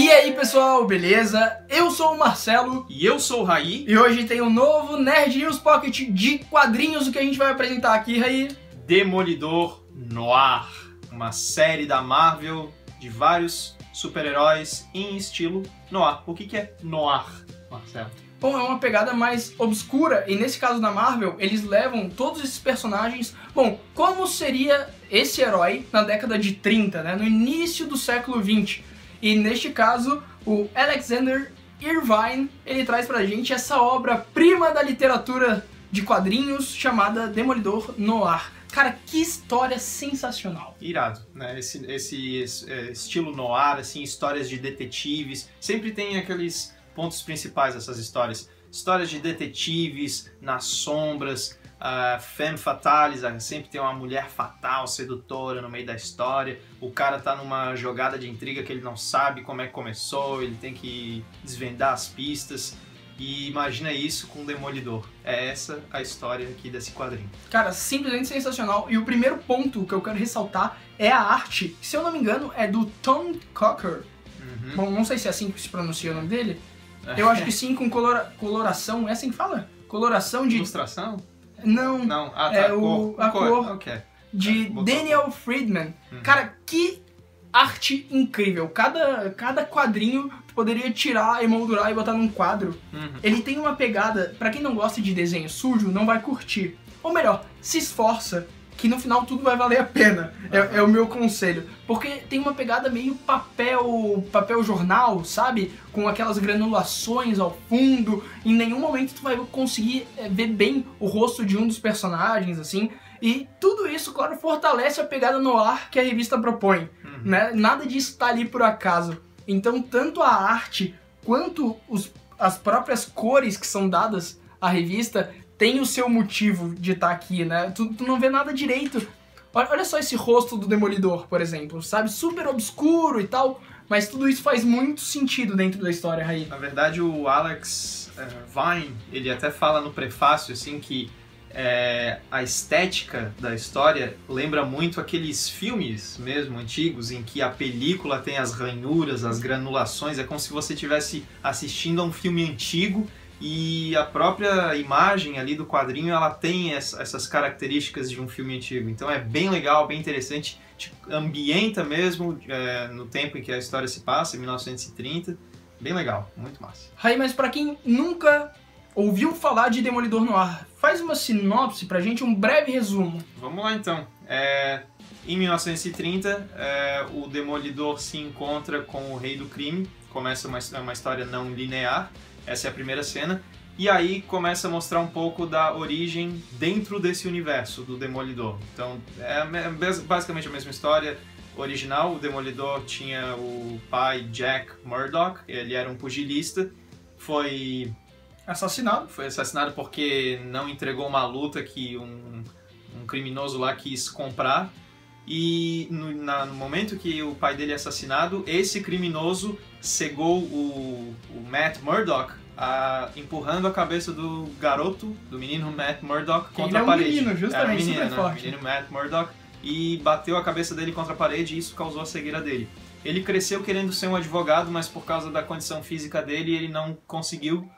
E aí pessoal, beleza? Eu sou o Marcelo. E eu sou o Raí. E hoje tem um novo Nerd News Pocket de quadrinhos. O que a gente vai apresentar aqui, Raí? Demolidor Noir. Uma série da Marvel de vários super-heróis em estilo noir. O que é noir, Marcelo? Bom, é uma pegada mais obscura e nesse caso da Marvel, eles levam todos esses personagens... Bom, como seria esse herói na década de 30, né? No início do século 20. E neste caso, o Alexander Irvine, ele traz pra gente essa obra-prima da literatura de quadrinhos chamada Demolidor Noir. Cara, que história sensacional. Irado, né? Esse estilo noir, assim, histórias de detetives. Sempre tem aqueles pontos principais dessas histórias. Histórias de detetives nas sombras, femme fatales, sempre tem uma mulher fatal, sedutora no meio da história. O cara tá numa jogada de intriga que ele não sabe como é que começou, ele tem que desvendar as pistas. E imagina isso com o Demolidor. É essa a história aqui desse quadrinho. Cara, simplesmente sensacional. E o primeiro ponto que eu quero ressaltar é a arte. Se eu não me engano, é do Tom Cocker. Bom, não sei se é assim que se pronuncia o nome dele. Eu acho que sim, com coloração. É assim que fala? Coloração de... Ilustração? Não. Não. Ah, tá. É a cor okay. de Daniel Friedman. Cara, que arte incrível. Cada quadrinho poderia tirar, emoldurar e botar num quadro. Ele tem uma pegada, pra quem não gosta de desenho sujo, não vai curtir. Ou melhor, se esforça, que no final tudo vai valer a pena. É o meu conselho. Porque tem uma pegada meio papel jornal, sabe? Com aquelas granulações ao fundo. Em nenhum momento tu vai conseguir ver bem o rosto de um dos personagens, assim. E tudo isso, claro, fortalece a pegada no ar que a revista propõe. Né? Nada disso tá ali por acaso. Então, tanto a arte quanto as próprias cores que são dadas à revista tem o seu motivo de estar aqui, né? Tu não vê nada direito. Olha só esse rosto do Demolidor, por exemplo, sabe? Super obscuro e tal, mas tudo isso faz muito sentido dentro da história, Raí. Na verdade, o Alex Vine, ele até fala no prefácio, assim, que a estética da história lembra muito aqueles filmes mesmo antigos em que a película tem as ranhuras, as granulações, é como se você estivesse assistindo a um filme antigo e a própria imagem ali do quadrinho ela tem essas características de um filme antigo, então é bem legal, bem interessante, te ambienta mesmo no tempo em que a história se passa, em 1930, bem legal, muito massa. Raí, mas pra quem nunca ouviu falar de Demolidor Noir, faz uma sinopse pra gente, um breve resumo. Vamos lá então. Em 1930, o Demolidor se encontra com o Rei do Crime, começa uma história não linear, essa é a primeira cena, e aí começa a mostrar um pouco da origem dentro desse universo do Demolidor. Então é basicamente a mesma história original, o Demolidor tinha o pai Jack Murdock, ele era um pugilista, foi assassinado porque não entregou uma luta que um criminoso lá quis comprar. E no momento que o pai dele é assassinado, esse criminoso cegou o Matt Murdock, empurrando a cabeça do garoto, do menino Matt Murdock, contra a parede. Menino, justamente, super forte. Menino Matt Murdock, e bateu a cabeça dele contra a parede e isso causou a cegueira dele. Ele cresceu querendo ser um advogado, mas por causa da condição física dele, ele não conseguiu.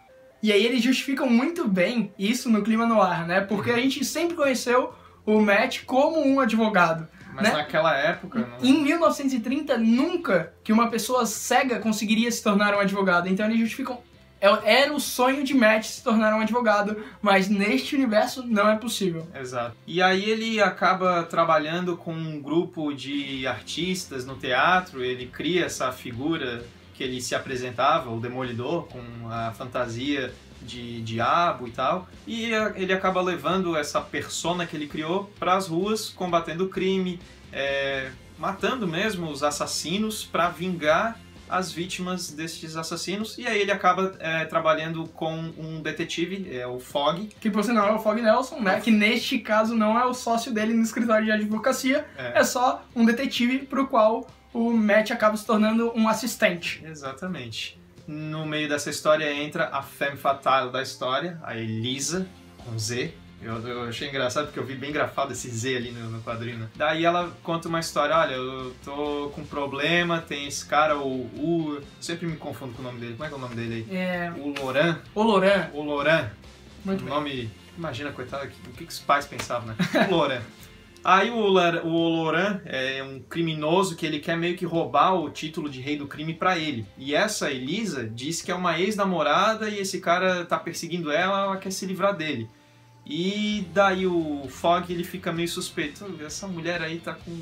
E aí eles justificam muito bem isso no clima no ar, né? Porque a gente sempre conheceu o Matt como um advogado. Mas né? Naquela época... Não... Em 1930, nunca que uma pessoa cega conseguiria se tornar um advogado. Então eles justificam... Era o sonho de Matt se tornar um advogado, mas neste universo não é possível. Exato. E aí ele acaba trabalhando com um grupo de artistas no teatro, ele cria essa figura que ele se apresentava, o Demolidor, com a fantasia de diabo e tal, e ele acaba levando essa persona que ele criou para as ruas, combatendo o crime, matando mesmo os assassinos para vingar as vítimas destes assassinos, e aí ele acaba trabalhando com um detetive, o Fog. Que por sinal é o Fog Nelson, né? Que neste caso não é o sócio dele no escritório de advocacia, é só um detetive pro qual o Matt acaba se tornando um assistente. Exatamente. No meio dessa história entra a femme fatale da história, a Elisa, com Z, Eu achei engraçado porque eu vi bem grafado esse Z ali no quadrinho, né? Daí ela conta uma história, olha, eu tô com problema, tem esse cara, o sempre me confundo com o nome dele, como é que é o nome dele aí? O Loran. O Loran. Muito nome, imagina, coitado, o que os pais pensavam, né? O Loran. Aí o Loran é um criminoso que ele quer meio que roubar o título de rei do crime pra ele. E essa Elisa diz que é uma ex-namorada e esse cara tá perseguindo ela quer se livrar dele. E daí o Fogg ele fica meio suspeito. Essa mulher aí tá com...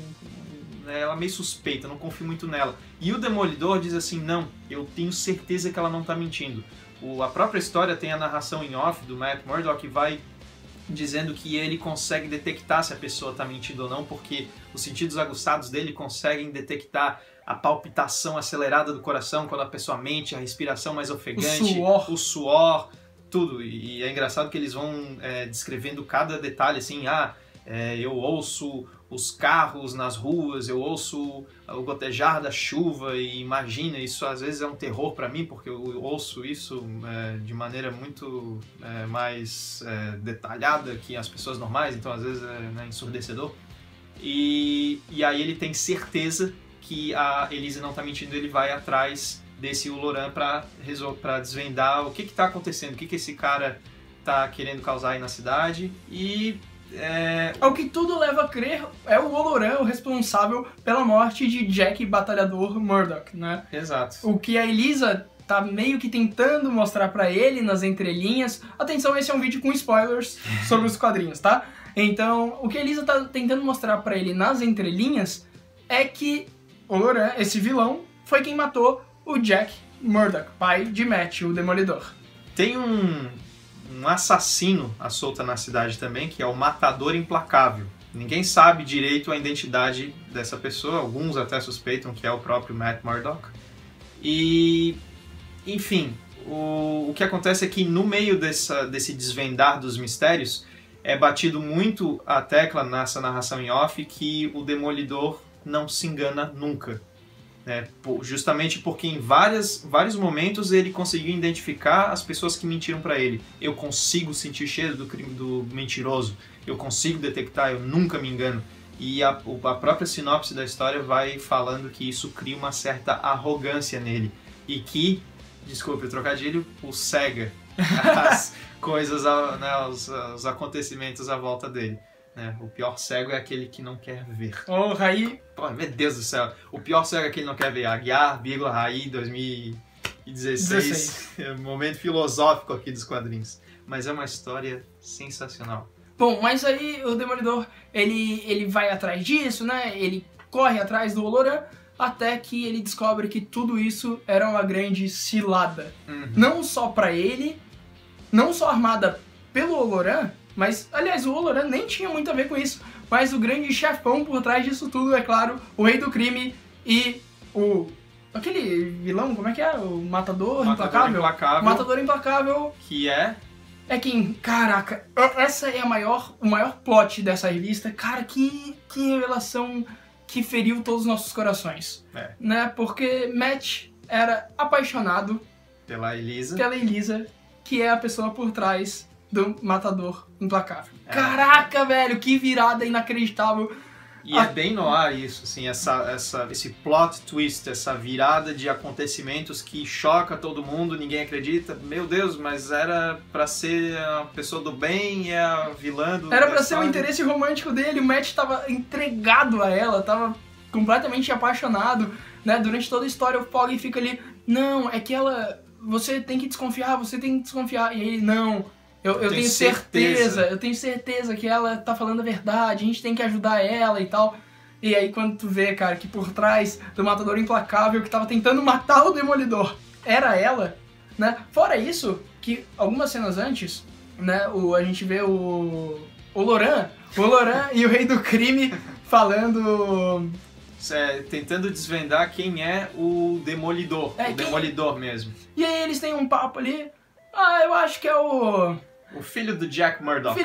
ela meio suspeita, não confio muito nela. E o Demolidor diz assim, não, eu tenho certeza que ela não tá mentindo. A própria história tem a narração em off do Matt Murdock que vai dizendo que ele consegue detectar se a pessoa está mentindo ou não, porque os sentidos aguçados dele conseguem detectar a palpitação acelerada do coração quando a pessoa mente, a respiração mais ofegante, o suor, tudo. E é engraçado que eles vão descrevendo cada detalhe, assim, eu ouço os carros nas ruas, eu ouço o gotejar da chuva e imagina, isso às vezes é um terror para mim, porque eu ouço isso de maneira muito mais detalhada que as pessoas normais, então às vezes é ensurdecedor. E aí ele tem certeza que a Elisa não está mentindo, ele vai atrás desse Loran para desvendar o que está acontecendo, o que esse cara está querendo causar aí na cidade e... O que tudo leva a crer é o Oloran o responsável pela morte de Jack Batalhador Murdock, né? Exato. O que a Elisa tá meio que tentando mostrar pra ele nas entrelinhas. Atenção, esse é um vídeo com spoilers sobre os quadrinhos, tá? Então, o que a Elisa tá tentando mostrar pra ele nas entrelinhas é que o Oloran, esse vilão, foi quem matou o Jack Murdock, pai de Matt, o Demolidor. Tem um assassino à solta na cidade também, que é o Matador Implacável. Ninguém sabe direito a identidade dessa pessoa, alguns até suspeitam que é o próprio Matt Murdock. E, enfim, o que acontece é que no meio desse desvendar dos mistérios, é batido muito a tecla nessa narração em off que o Demolidor não se engana nunca. Justamente porque em vários momentos ele conseguiu identificar as pessoas que mentiram para ele. Eu consigo sentir o cheiro do mentiroso, eu consigo detectar, eu nunca me engano. E a própria sinopse da história vai falando que isso cria uma certa arrogância nele. E que, desculpe o trocadilho, o cega as coisas, os acontecimentos à volta dele. O pior cego é aquele que não quer ver. Raí. Pô, meu Deus do céu. O pior cego é aquele que não quer ver. Aguiar, Raí, 2016. Momento filosófico aqui dos quadrinhos. Mas é uma história sensacional. Bom, mas aí o Demolidor, ele vai atrás disso, né? Ele corre atrás do Oloran, até que ele descobre que tudo isso era uma grande cilada. Não só pra ele, não só armada pelo Oloran, mas, aliás, o Oloran nem tinha muito a ver com isso, mas o grande chefão por trás disso tudo, é claro, o Rei do Crime e aquele vilão, como é que é? O Matador Implacável? O Matador Implacável. Que é? É quem, caraca, essa é o maior plot dessa revista. Cara, que revelação que feriu todos os nossos corações. Né? Porque Matt era apaixonado pela Elisa, que é a pessoa por trás do Matador Implacável. Caraca, velho, que virada inacreditável. E é bem no ar isso, assim, esse plot twist, essa virada de acontecimentos que choca todo mundo, ninguém acredita. Meu Deus, mas era pra ser a pessoa do bem e a vilã do... Era pra ser o interesse romântico dele, o Matt tava entregado a ela, tava completamente apaixonado, né? Durante toda a história o Fogg fica ali, não, é que ela... Você tem que desconfiar. E ele, não... Eu tenho certeza que ela tá falando a verdade, a gente tem que ajudar ela e tal. E aí quando tu vê, cara, que por trás do Matador Implacável que tava tentando matar o Demolidor era ela, né? Fora isso, que algumas cenas antes, né, a gente vê o Loran e o Rei do Crime falando... tentando desvendar quem é o Demolidor, Demolidor mesmo. E aí eles têm um papo ali, eu acho que é o filho do Jack Murdock.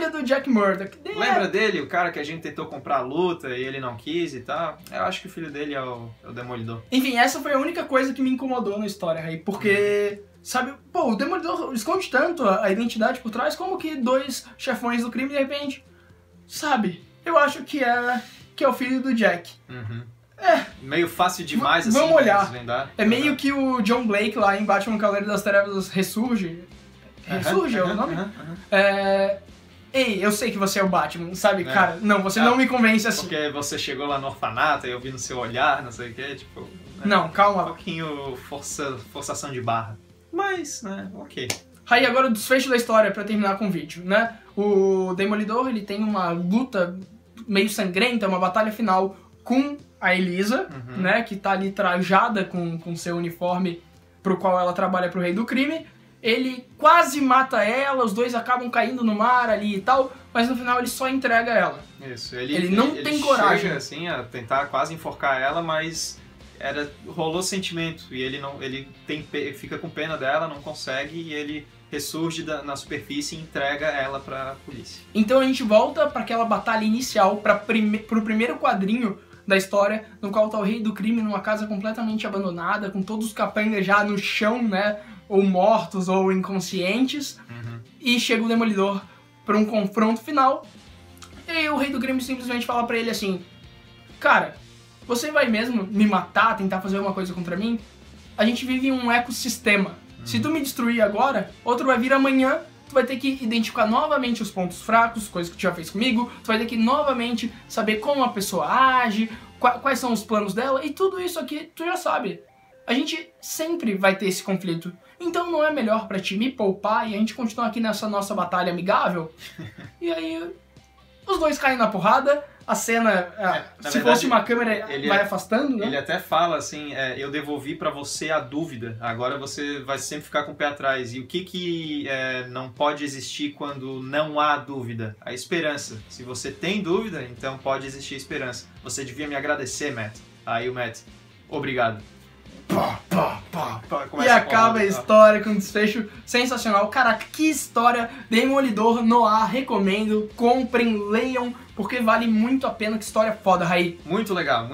Lembra dele? O cara que a gente tentou comprar a luta e ele não quis e tal. Eu acho que o filho dele é o Demolidor. Enfim, essa foi a única coisa que me incomodou na história aí, porque Sabe, pô, o Demolidor esconde tanto a identidade por trás, como que 2 chefões do crime, de repente, sabe, eu acho que é o filho do Jack. Meio fácil demais, assim, vamos olhar. Desvendar. É meio que o John Blake lá em Batman Cavaleiro das Trevas ressurge. Ressurge é o nome? Ei, eu sei que você é o Batman, sabe, cara? Não, você não me convence assim. Porque você chegou lá no orfanato e eu vi no seu olhar, não sei o que, tipo... Né? Não, calma. Um pouquinho forçação de barra. Mas, né, ok. Aí agora o desfecho da história pra terminar com o vídeo, né? O Demolidor, ele tem uma luta meio sangrenta, uma batalha final com a Elisa, né? Que tá ali trajada com seu uniforme pro qual ela trabalha pro Rei do Crime. Ele quase mata ela, os dois acabam caindo no mar ali e tal, mas no final ele só entrega ela. Isso, ele não tem coragem. Chega, assim, a tentar quase enforcar ela, mas rolou sentimento e ele fica com pena dela, não consegue e ele ressurge na superfície e entrega ela pra polícia. Então a gente volta pra aquela batalha inicial, pro primeiro quadrinho da história, no qual tá o Rei do Crime numa casa completamente abandonada, com todos os capangas já no chão, né? Ou mortos ou inconscientes. E chega o Demolidor pra um confronto final. E o Rei do Crime simplesmente fala pra ele assim: cara, você vai mesmo me matar, tentar fazer alguma coisa contra mim? A gente vive em um ecossistema. Se tu me destruir agora, outro vai vir amanhã, tu vai ter que identificar novamente os pontos fracos, coisa que tu já fez comigo, tu vai ter que novamente saber como a pessoa age, quais são os planos dela, e tudo isso aqui tu já sabe. A gente sempre vai ter esse conflito. Então não é melhor pra ti me poupar e a gente continuar aqui nessa nossa batalha amigável? E aí os dois caem na porrada, a cena, se fosse uma câmera, vai afastando, né? Ele até fala assim, eu devolvi pra você a dúvida, agora você vai sempre ficar com o pé atrás. E o que não pode existir quando não há dúvida? A esperança. Se você tem dúvida, então pode existir esperança. Você devia me agradecer, Matt. Aí o Matt, obrigado. E acaba a história com um desfecho sensacional. Caraca, que história! Demolidor no ar, recomendo, comprem, leiam, porque vale muito a pena. Que história foda, Raí. Muito legal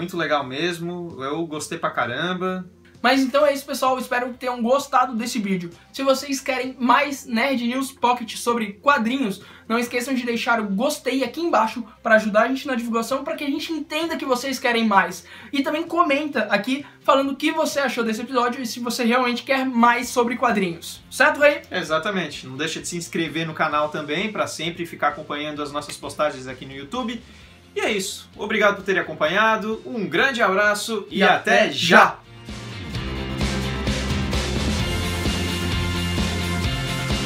mesmo, eu gostei pra caramba. Mas então é isso, pessoal, espero que tenham gostado desse vídeo. Se vocês querem mais Nerd News Pocket sobre quadrinhos, não esqueçam de deixar o gostei aqui embaixo para ajudar a gente na divulgação, para que a gente entenda que vocês querem mais. E também comenta aqui falando o que você achou desse episódio e se você realmente quer mais sobre quadrinhos. Certo, Rei? Exatamente. Não deixa de se inscrever no canal também, para sempre ficar acompanhando as nossas postagens aqui no YouTube. E é isso. Obrigado por terem acompanhado, um grande abraço e até já!